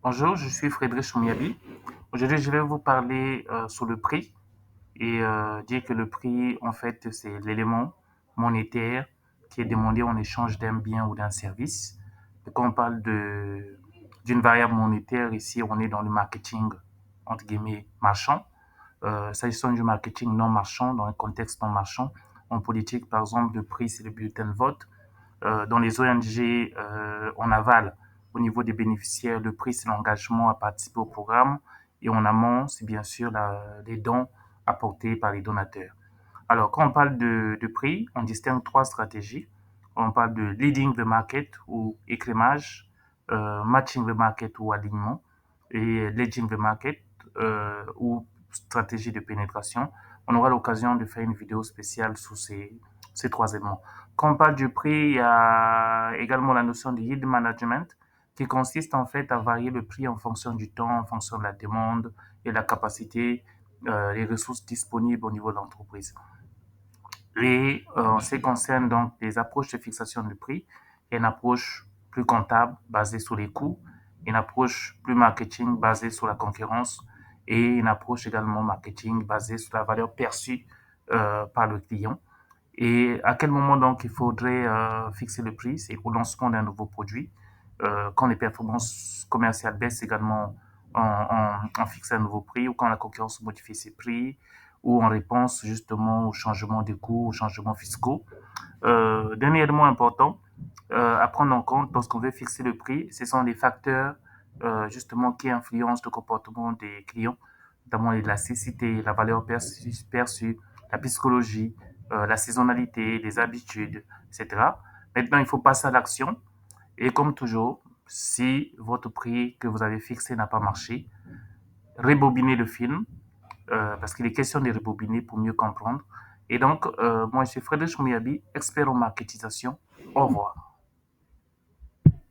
Bonjour, je suis Frédéric Choumiabi. Aujourd'hui, je vais vous parler sur le prix et dire que le prix, en fait, c'est l'élément monétaire qui est demandé en échange d'un bien ou d'un service. Et quand on parle d'une variable monétaire, ici, on est dans le marketing, entre guillemets, marchand. S'agissant du marketing non marchand, dans un contexte non marchand, en politique, par exemple, le prix, c'est le bulletin de vote. Dans les ONG en aval, au niveau des bénéficiaires, le prix, c'est l'engagement à participer au programme. Et en amont, c'est bien sûr les dons apportés par les donateurs. Alors, quand on parle de prix, on distingue trois stratégies. On parle de leading the market ou écrémage, matching the market ou alignement, et leading the market ou stratégie de pénétration. On aura l'occasion de faire une vidéo spéciale sur ces trois éléments. Quand on parle du prix, il y a également la notion de yield management qui consiste en fait à varier le prix en fonction du temps, en fonction de la demande et la capacité, les ressources disponibles au niveau de l'entreprise. Et en ce qui concerne donc les approches de fixation du prix, il y a une approche plus comptable basée sur les coûts, une approche plus marketing basée sur la concurrence et une approche également marketing basée sur la valeur perçue par le client. Et à quel moment donc il faudrait fixer le prix? C'est au lancement d'un nouveau produit, quand les performances commerciales baissent également, on fixe un nouveau prix, ou quand la concurrence modifie ses prix, ou en réponse justement au changement des coûts, aux changements fiscaux. Dernier élément important à prendre en compte lorsqu'on veut fixer le prix, ce sont les facteurs justement qui influencent le comportement des clients, notamment l'élasticité, la valeur perçue, la psychologie, la saisonnalité, les habitudes, etc. Maintenant, il faut passer à l'action. Et comme toujours, si votre prix que vous avez fixé n'a pas marché, rebobinez le film, parce qu'il est question de rebobiner pour mieux comprendre. Et donc, moi, je suis Frédéric Mouyabi, expert en marketisation. Au revoir.